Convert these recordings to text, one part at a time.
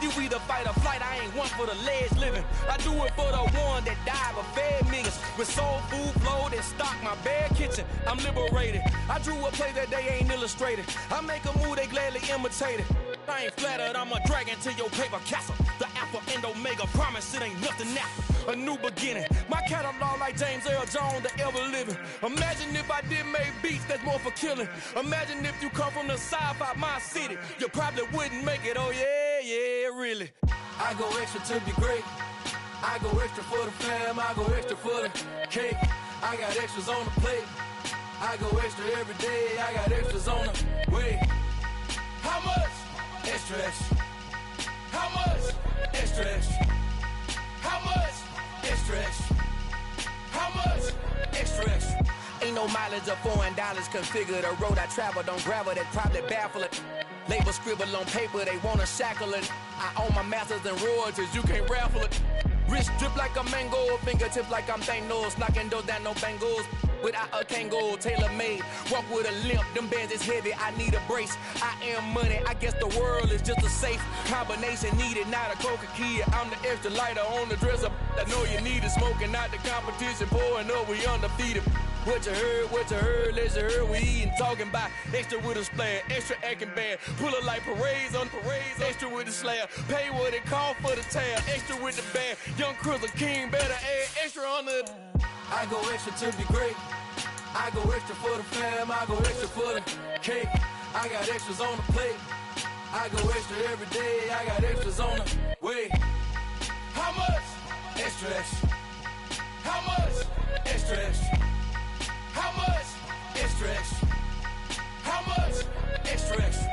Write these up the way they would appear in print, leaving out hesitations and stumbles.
You either fight or flight, I ain't one for the ledge living. I do it for the one that died but fed millions. With soul food flow that stock my bare kitchen. I'm liberated. I drew a play that they ain't illustrated. I make a move, they gladly imitate it. I ain't flattered, I'm a dragon to your paper castle. The Alpha and Omega, promise it ain't nothing after. A new beginning. My catalog like James Earl Jones, the ever living. Imagine if I did make beats that's more for killing. Imagine if you come from the south out my city. You probably wouldn't make it, oh yeah, really. I go extra to be great. I go extra for the fam, I go extra for the cake. I got extras on the plate. I go extra every day, I got extras on the way. How much? Extra, extra. How much? Extra, extra. How much? Extra, extra. How much? Extra, extra. Ain't no mileage of $4 configure the road I travel. Don't gravel, that probably baffle it. Label scribble on paper, they wanna shackle it. I own my masters and royalties, you can't raffle it. Wrist drip like a mango, fingertips like I'm Thanos. Knocking those down, no bangles. Without a Kango, tailor-made. Walk with a limp, them bands is heavy, I need a brace. I am money, I guess the world is just a safe combination needed, not a coca kid. I'm the extra lighter on the dresser. I know you need it, smoking out the competition, pouring up, we undefeated. What you heard, let's heard, we eating, talking about extra with a splash, extra acting bad, pull it like parades on parades, extra with the slab, pay what it cost for the tab, extra with the band, young Crystal King, better add extra on the. I go extra to be great, I go extra for the fam, I go extra for the cake, I got extras on the plate, I go extra every day, I got extras on the way. How much? Extra, extra. How much? Extra, extra. How much? Extra, extra. How much? Extra, extra.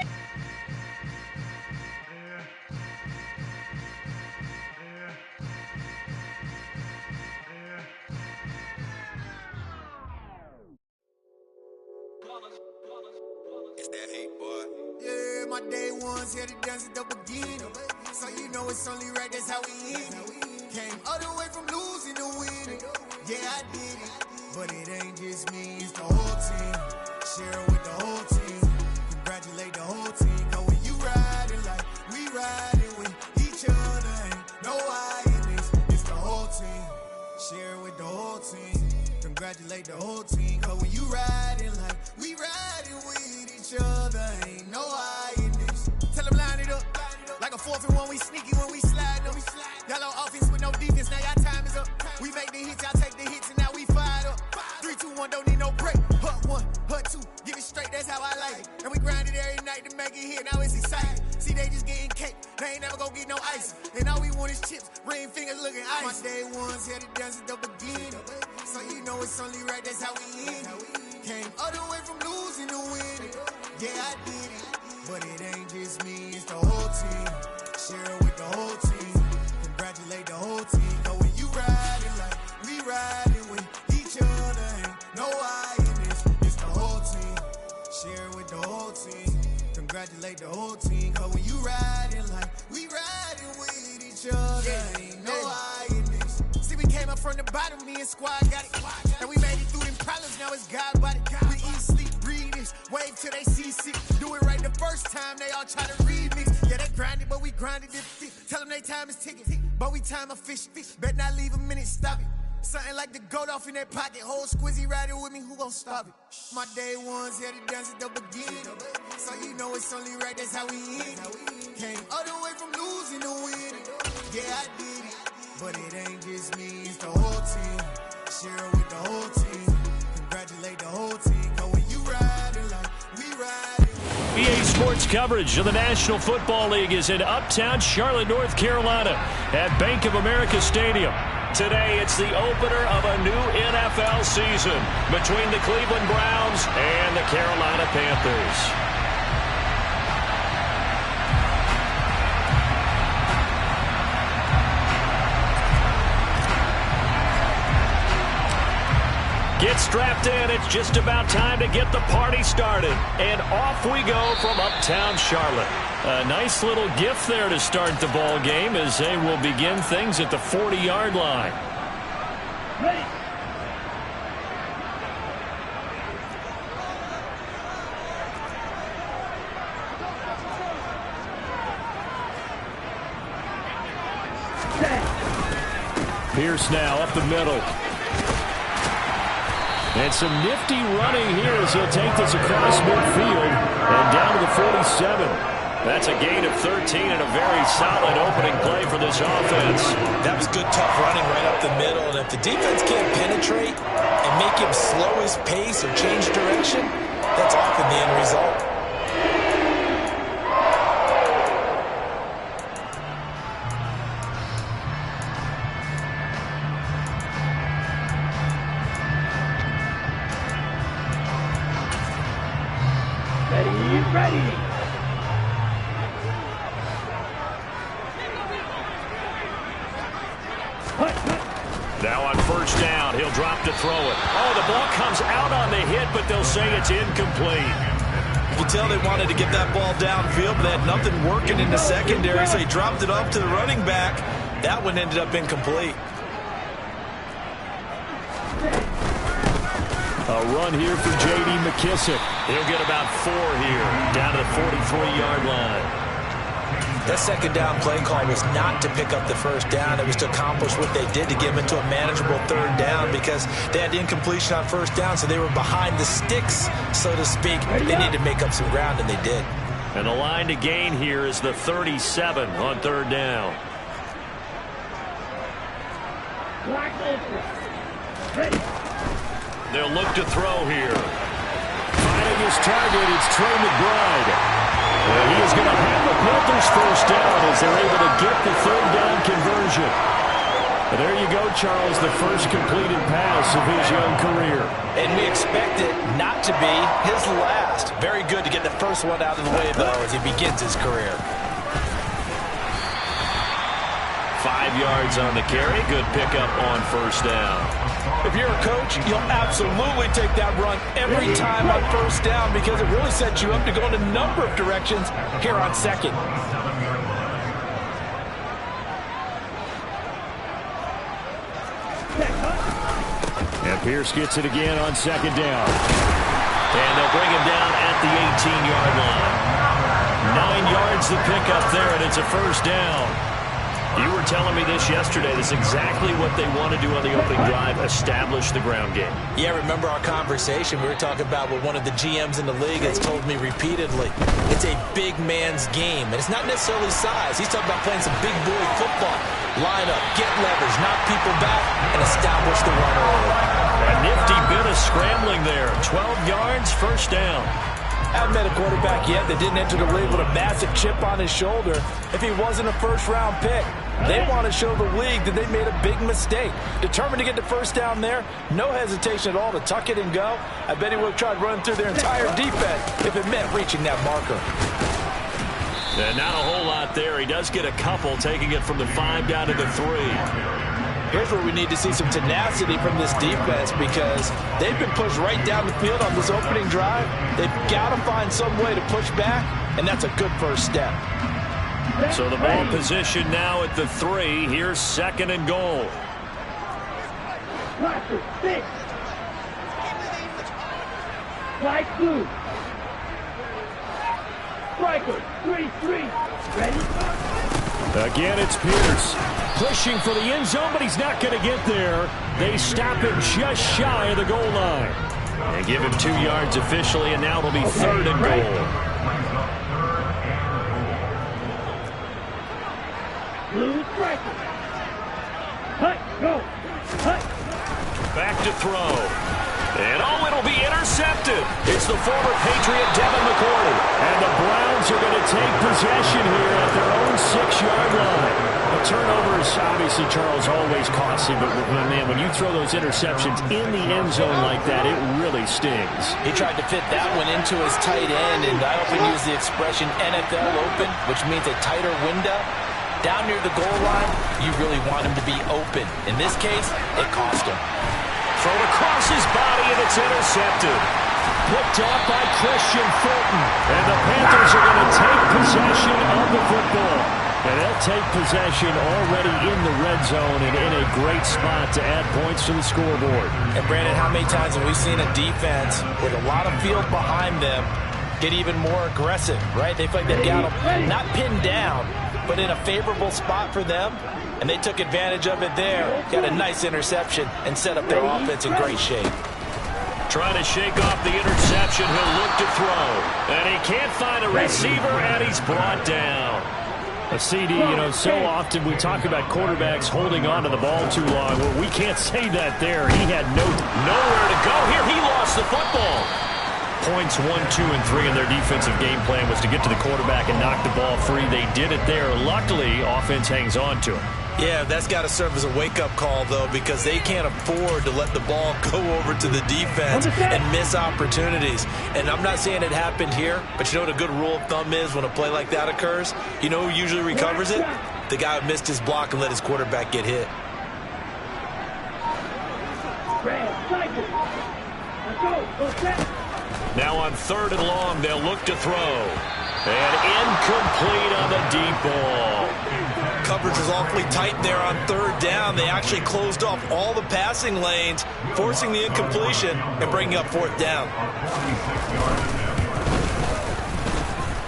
It's that hate, boy. Yeah, my day ones here to dance at the beginning. So you know it's only right, that's how we end it. Came all the way from losing to winning. Yeah, I did it. But it ain't just me, it's the whole team. Share with the whole team. Congratulate the whole team. Cause when you riding like we riding with each other, ain't no I in this. It's the whole team. Share with the whole team. Congratulate the whole team. Cause when you riding like we riding with each other, ain't no I in this. Tell them line it up. Like a 4th and 1, we sneaky when we slide up. Y'all on offense with no defense, now y'all time is up. We make the hits, y'all take the hits, and now we fired up. 3, 2, 1, don't need no break. Hut 1, hut 2, give it straight, that's how I like it. And we grind it every night to make it hit, now it's exciting. See, they just getting cake, they ain't never gonna get no ice. And all we want is chips, ring fingers looking ice. My day ones here to dance at the beginning. So you know it's only right, that's how we end it. Came all the way from losing to winning. Yeah, I did it. But it ain't just me, it's the whole team. Share with the whole team. Congratulate the whole team. Cause when you riding like we riding with each other, ain't no I in this. It's the whole team. Share with the whole team. Congratulate the whole team. Cause when you riding like we riding with each other, ain't no I in this. See, we came up from the bottom, me and squad got it. And we made it through them problems, now it's God body. We eat, sleep, breathe this, wave till they see sick. Do it right the first time, they all try to remix. Yeah, they grinded, but we grinded it. Tell them they time is ticking, but we time a fish. Bet not leave a minute, stop it. Something like the goat off in that pocket. Whole squizzy riding with me, who gon' stop it? My day ones here to dance at the beginning. So you know it's only right, that's how we end it. Came all the way from losing to winning. Yeah, I did it. But it ain't just me, it's the whole team. Share with the whole team. Congratulate the whole team. Cause when you riding like we riding. EA Sports coverage of the National Football League is in Uptown Charlotte, North Carolina at Bank of America Stadium. Today, it's the opener of a new NFL season between the Cleveland Browns and the Carolina Panthers. Get strapped in. It's just about time to get the party started. And off we go from Uptown Charlotte. A nice little gift there to start the ball game as they will begin things at the 40-yard line. Ready. Pierce now up the middle. And some nifty running here as he'll take this across midfield and down to the 47. That's a gain of 13 and a very solid opening play for this offense. That was good, tough running right up the middle. And if the defense can't penetrate and make him slow his pace or change direction, that's often the end result. Ready. Now on first down, he'll drop to throw it. Oh, the ball comes out on the hit, but they'll say it's incomplete. You can tell they wanted to get that ball downfield, but they had nothing working in the secondary, so he dropped it off to the running back. That one ended up incomplete. A run here for J.D. McKissick. He'll get about 4 here, down to the 43-yard line. That second down play call was not to pick up the first down. It was to accomplish what they did to get them into a manageable third down because they had the incompletion on first down, so they were behind the sticks, so to speak. They needed to make up some ground, and they did. And the line to gain here is the 37 on third down. They'll look to throw here. Finding his target, it's Trey McBride. And he is going to have the Panthers first down as they're able to get the third down conversion. And there you go, Charles, the first completed pass of his young career. And we expect it not to be his last. Very good to get the first one out of the way, though, as he begins his career. 5 yards on the carry. Good pickup on first down. If you're a coach, you'll absolutely take that run every time on first down because it really sets you up to go in a number of directions here on second. And Pierce gets it again on second down. And they'll bring him down at the 18-yard line. 9 yards to pick up there, and it's a first down. You were telling me this yesterday. That's exactly what they want to do on the opening drive, establish the ground game. Yeah, remember our conversation? We were talking about what one of the GMs in the league has told me repeatedly. It's a big man's game, and it's not necessarily size. He's talking about playing some big boy football. Line up, get leverage, knock people back, and establish the run early. A nifty bit of scrambling there. 12 yards, first down. Haven't met a quarterback yet that didn't enter the league with a massive chip on his shoulder if he wasn't a first-round pick. They want to show the league that they made a big mistake. Determined to get the first down there, no hesitation at all to tuck it and go. I bet he would have tried running through their entire defense if it meant reaching that marker. And not a whole lot there. He does get a couple, taking it from the 5 down to the 3. Here's where we need to see some tenacity from this defense because they've been pushed right down the field on this opening drive. They've got to find some way to push back, and that's a good first step. So the ball position now at the 3. Here's second and goal. Six. Light blue. Striker, 3-3. Ready? Again, it's Pierce. Pushing for the end zone, but he's not going to get there. They stop him just shy of the goal line. And give him 2 yards officially, and now it'll be third and goal. Blue striker. Hut, go. Hut. Back to throw. And it'll be intercepted. It's the former Patriot Devin McCourty. And the Browns are going to take possession here at their own 6-yard line. The turnovers, obviously, Charles, always costly, but man, when you throw those interceptions in the end zone like that, it really stings. He tried to fit that one into his tight end, and I often use the expression NFL open, which means a tighter window. Down near the goal line, you really want him to be open. In this case, it cost him. Thrown across his body, and it's intercepted. Picked off by Christian Fulton. And the Panthers are going to take possession of the football. And they'll take possession already in the red zone and in a great spot to add points to the scoreboard. And Brandon, how many times have we seen a defense with a lot of field behind them get even more aggressive, right? They feel like they've got them not pinned down, but in a favorable spot for them, and they took advantage of it there. Got a nice interception and set up their offense in great shape. Trying to shake off the interception. He'll look to throw. And he can't find a receiver, and he's brought down. A CD, so often we talk about quarterbacks holding on to the ball too long. Well, we can't say that there. He had nowhere to go. Here, he lost the football. Points 1, 2, and 3 in their defensive game plan was to get to the quarterback and knock the ball free. They did it there. Luckily, offense hangs on to it. Yeah, that's got to serve as a wake-up call, though, because they can't afford to let the ball go over to the defense and miss opportunities. And I'm not saying it happened here, but you know what a good rule of thumb is when a play like that occurs? You know who usually recovers it? The guy who missed his block and let his quarterback get hit. Now on 3rd and long, they'll look to throw. And incomplete on the deep ball. Coverage was awfully tight there on 3rd down. They actually closed off all the passing lanes, forcing the incompletion and bringing up 4th down.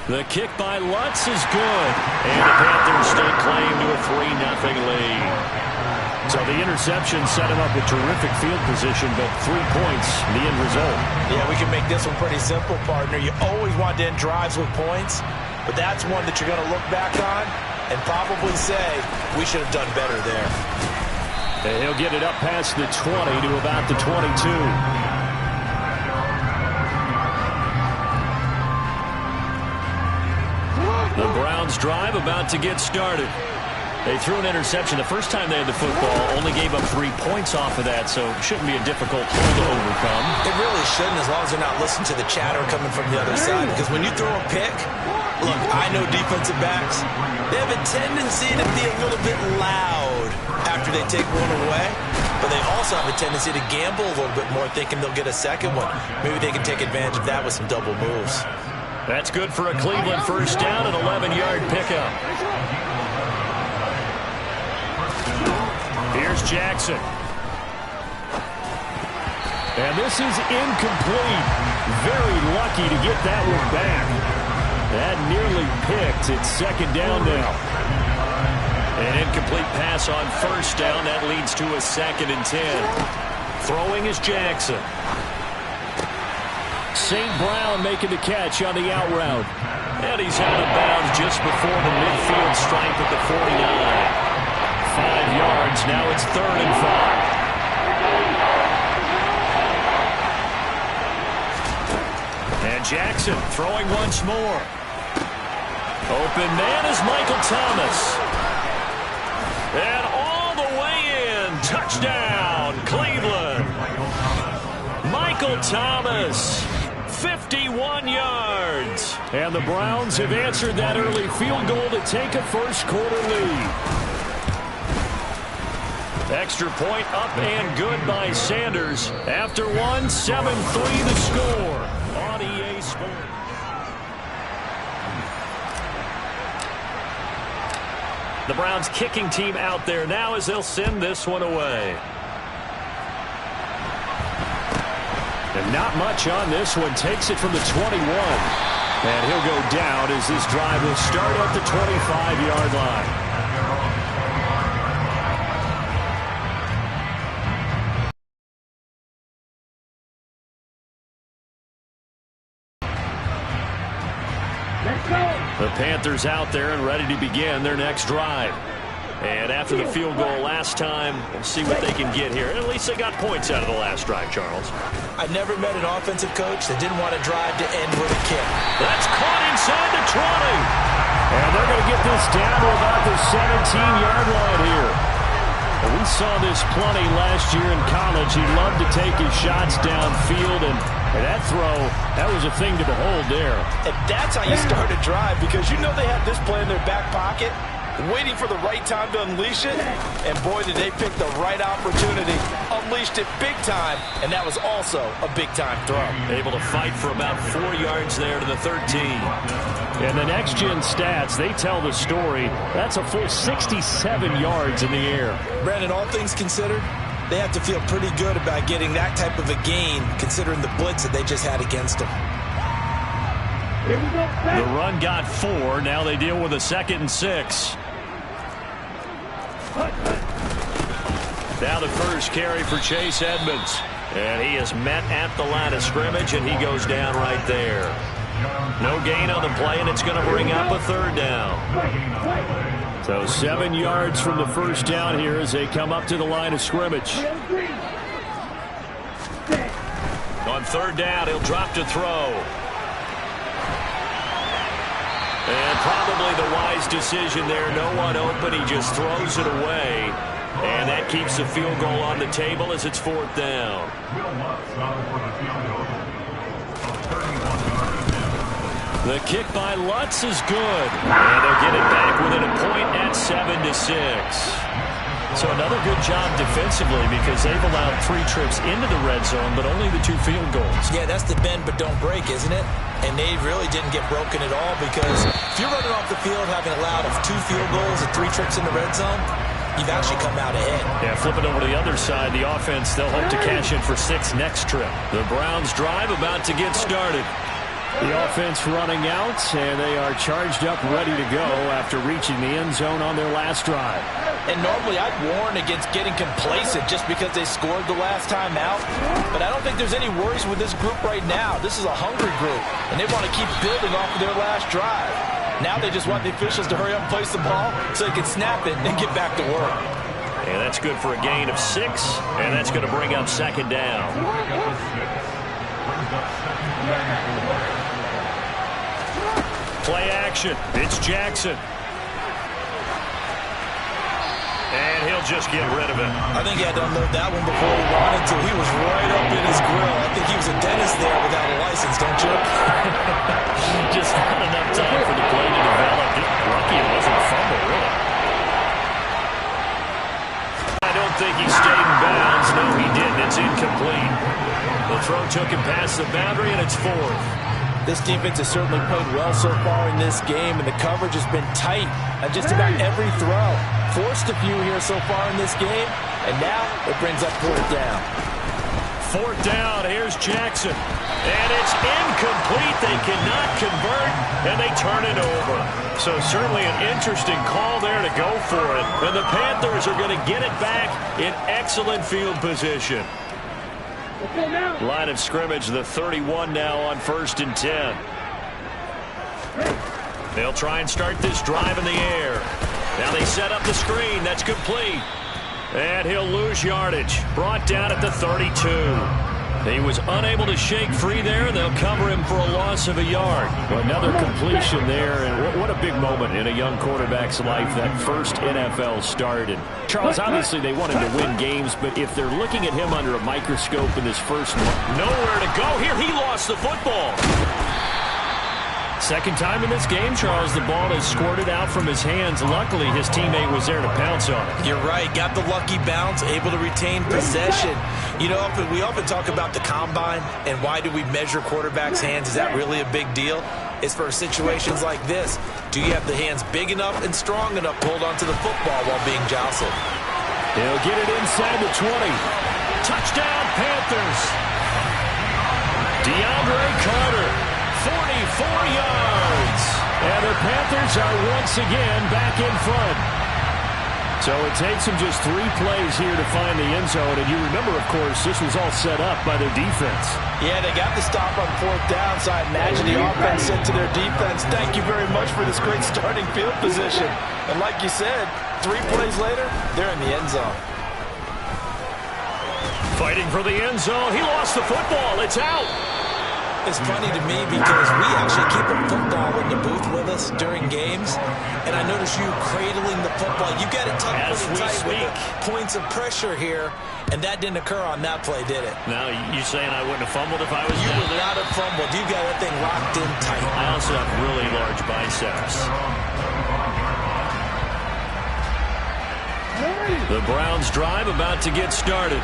The kick by Lutz is good. And the Panthers still claim to a 3-0 lead. So the interception set him up with terrific field position, but 3 points, the end result. Yeah, we can make this one pretty simple, partner. You always want to end drives with points, but that's one that you're going to look back on and probably say, we should have done better there. And he'll get it up past the 20 to about the 22. The Browns drive about to get started. They threw an interception the first time they had the football, only gave up 3 points off of that, so it shouldn't be a difficult hole to overcome. It really shouldn't, as long as they're not listening to the chatter coming from the other side, because when you throw a pick, look, I know defensive backs, they have a tendency to be a little bit loud after they take one away, but they also have a tendency to gamble a little bit more, thinking they'll get a second one. Maybe they can take advantage of that with some double moves. That's good for a Cleveland first down, an 11-yard pickup. Here's Jackson. And this is incomplete. Very lucky to get that one back. That nearly picked. It's 2nd down now. An incomplete pass on 1st down. That leads to a 2nd and 10. Throwing is Jackson. St. Brown making the catch on the out route. And he's out of bounds just before the midfield stripe at the 49. 5 yards. Now it's 3rd and 5. And Jackson throwing once more. Open man is Michael Thomas. And all the way in. Touchdown, Cleveland. Michael Thomas. 51 yards. And the Browns have answered that early field goal to take a first-quarter lead. Extra point up and good by Sanders. After one, 7-3 the score on EA Sports. The Browns kicking team out there now as they'll send this one away. And not much on this one. Takes it from the 21. And he'll go down as this drive will start at the 25-yard line. The Panthers out there and ready to begin their next drive. And after the field goal last time, we'll see what they can get here. At least they got points out of the last drive, Charles. I've never met an offensive coach that didn't want to drive to end with a kick. That's caught inside the 20. And they're going to get this down to about the 17-yard line here. And we saw this plenty last year in college. He loved to take his shots downfield, and that throw, that was a thing to behold there. And that's how you start a drive, because you know they have this play in their back pocket, waiting for the right time to unleash it. And boy, did they pick the right opportunity. Unleashed it big time, and that was also a big-time throw. Able to fight for about 4 yards there to the 13. And the next-gen stats, they tell the story. That's a full 67 yards in the air. Brandon, all things considered, they have to feel pretty good about getting that type of a gain, considering the blitz that they just had against them. Here we go. The run got 4. Now they deal with a 2nd and 6. Now the first carry for Chase Edmonds. And he is met at the line of scrimmage, and he goes down right there. No gain on the play, and it's going to bring up a 3rd down. So 7 yards from the first down here as they come up to the line of scrimmage. On 3rd down, he'll drop to throw. And probably the wise decision there. No one open. He just throws it away. And that keeps the field goal on the table as it's 4th down. The kick by Lutz is good. And they'll get it back within a point at 7-6. So another good job defensively because they've allowed 3 trips into the red zone, but only the 2 field goals. Yeah, that's the bend but don't break, isn't it? And they really didn't get broken at all because if you're running off the field having allowed 2 field goals and 3 trips in the red zone, you've actually come out ahead. Yeah, flipping over to the other side, the offense, they'll hope to cash in for 6 next trip. The Browns drive about to get started. The offense running out, and they are charged up, ready to go after reaching the end zone on their last drive. And normally I'd warn against getting complacent just because they scored the last time out. But I don't think there's any worries with this group right now. This is a hungry group, and they want to keep building off of their last drive. Now they just want the officials to hurry up and place the ball so they can snap it and get back to work. And that's good for a gain of 6, and that's going to bring up 2nd down. Play action. It's Jackson. And he'll just get rid of it. I think he had to unload that one before he wanted to. He was right up in his grill. I think he was a dentist there without a license, don't you? Just not enough time for the play to develop. Just lucky it wasn't a fumble, really. I don't think he stayed in bounds. No, he didn't. It's incomplete. The throw took him past the boundary, and it's 4th. This defense has certainly played well so far in this game, and the coverage has been tight on just about every throw. Forced a few here so far in this game, and now it brings up 4th down. 4th down, here's Jackson. And it's incomplete. They cannot convert, and they turn it over. So certainly an interesting call there to go for it. And the Panthers are going to get it back in excellent field position. Line of scrimmage, the 31 now on 1st and 10. They'll try and start this drive in the air. Now they set up the screen. That's complete. And he'll lose yardage. Brought down at the 32. He was unable to shake free there. They'll cover him for a loss of a yard. Well, another completion there, and what a big moment in a young quarterback's life, that first NFL start. And Charles, obviously they wanted to win games, but if they're looking at him under a microscope in this first month, nowhere to go here. He lost the football. Second time in this game, Charles, the ball has squirted out from his hands. Luckily, his teammate was there to pounce on it. You're right. Got the lucky bounce, able to retain possession. You know, we often talk about the combine and why do we measure quarterbacks' hands. Is that really a big deal? It's for situations like this. Do you have the hands big enough and strong enough to hold onto the football while being jostled? He'll get it inside the 20. Touchdown, Panthers. DeAndre Carter. 44 yards. And the Panthers are once again back in front. So it takes them just 3 plays here to find the end zone. And you remember, of course, this was all set up by their defense. Yeah, they got the stop on 4th down, so I imagine the offense said to their defense, thank you very much for this great starting field position. And like you said, 3 plays later, they're in the end zone. Fighting for the end zone. He lost the football. It's out. It's funny to me because we actually keep a football in the booth with us during games, and I notice you cradling the football. You got it tucked pretty tight with the points of pressure here, and that didn't occur on that play, did it? Now, you saying I wouldn't have fumbled if I was You would not have fumbled. You got that thing locked in tight. I also have really large biceps. The Browns drive about to get started.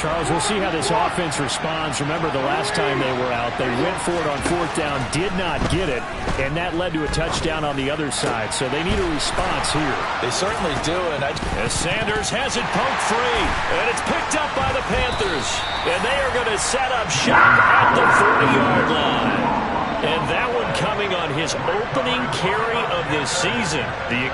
Charles, we'll see how this offense responds. Remember, the last time they were out, they went for it on 4th down, did not get it, and that led to a touchdown on the other side. So they need a response here. They certainly do. And as Sanders has it poked free, and it's picked up by the Panthers. And they are going to set up shop at the 40-yard line. And that one coming on his opening carry of the season. The